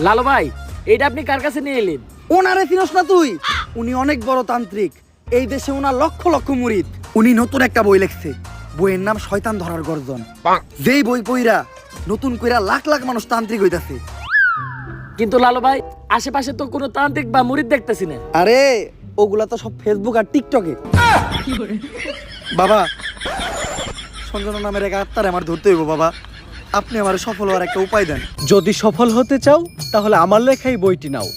লালু ভাই, এটা আপনি কার কাছে নিয়ে এলেন? ওনারে চিনস না তুই? উনি অনেক বড় তান্ত্রিক, এই দেশে ওনার লক্ষ লক্ষ মুরিদ। উনি নতুন একটা বই লিখছে, বইয়ের নাম শয়তান ধরার গর্জন। যেই বই পইরা নতুন কইরা লাখ লাখ মানুষ তান্ত্রিক হইতাছে। কিন্তু লালু ভাই, আশেপাশে তো কোনো তান্ত্রিক বা মুরিদ দেখতেছি না। আরে ওগুলা তো সব ফেসবুক আর টিকটকে। বাবা, সঞ্জনা নামের এক আত্মারে আমার ধরতে হইব বাবা, আপনি আমার সফল হওয়ার একটা উপায় দেন। যদি সফল হতে চাও তাহলে আমার লেখাই বইটি নাও,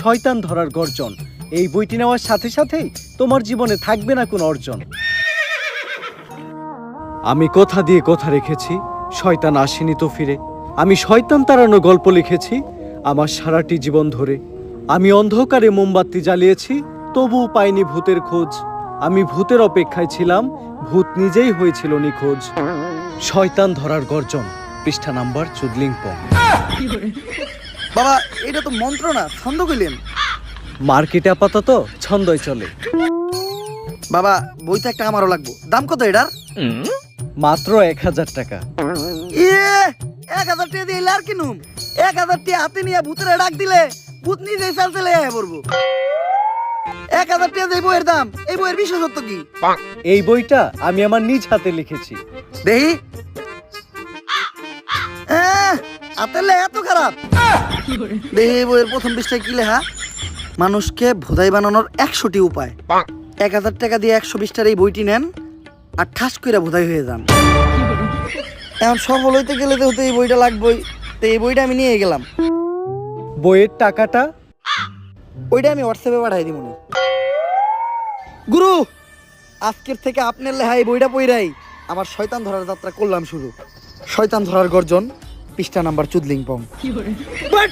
শয়তান ধরার গর্জন। এই বইটি নেওয়ার সাথে সাথেই তোমার জীবনে থাকবে না কোনো অর্জন। আমি কথা দিয়ে কথা রেখেছি, শয়তান আসেনি তো ফিরে। আমি শয়তান তাড়ানো গল্প লিখেছি আমার সারাটি জীবন ধরে। আমি অন্ধকারে মোমবাতি জ্বালিয়েছি, তবুও পাইনি ভূতের খোঁজ। আমি ভূতের অপেক্ষায় ছিলাম, ভূত নিজেই হয়েছিল নিখোঁজ। শয়তান ধরার গর্জন, পৃষ্ঠা নাম্বার চুদলিংপং। বাবা, এটা তো মন্ত্র না, ছন্দ কইলেন। মার্কেটে আপাতত ছন্দই চলে। বাবা, বইটা একটা আমারও লাগবো, দাম কত এটার? মাত্র 1000 টাকা। ইয়ে, 1000 টাকা দিয়ে আর কিনুম? 1000 টাকা হাতে নিয়ে ভূতের ডাক দিলে ভূত নিজেই চাল চলে আয় পড়বো। 1000 টাকা দিয়ে বইয়ের দাম, এই বইয়ের বিশেষত্ব কি? এই বইটা আমি আমার নিজ হাতে লিখেছি। দেহি হাতের লেখা এত খারাপ? দেহি এই বইয়ের প্রথম পৃষ্ঠায় কি লেখা? মানুষকে ভোদাই বানানোর 100টি উপায়। 1000 টাকা দিয়ে 120টার এই বইটি নেন আর ঠাস কইরা ভোদাই হয়ে যান। এখন সফল হইতে গেলে তো এই বইটা লাগবেই, তো এই বইটা আমি নিয়ে গেলাম। বইয়ের টাকাটা? ওইটা আমি হোয়াটসঅ্যাপে পাঠাই দিব। গুরু, আজকের থেকে আপনার লেখা এই বইটা পইরাই আমার শয়তান ধরার যাত্রা করলাম শুরু। শয়তান ধরার গর্জন, পৃষ্ঠা নাম্বার চুদলিংপং। বাট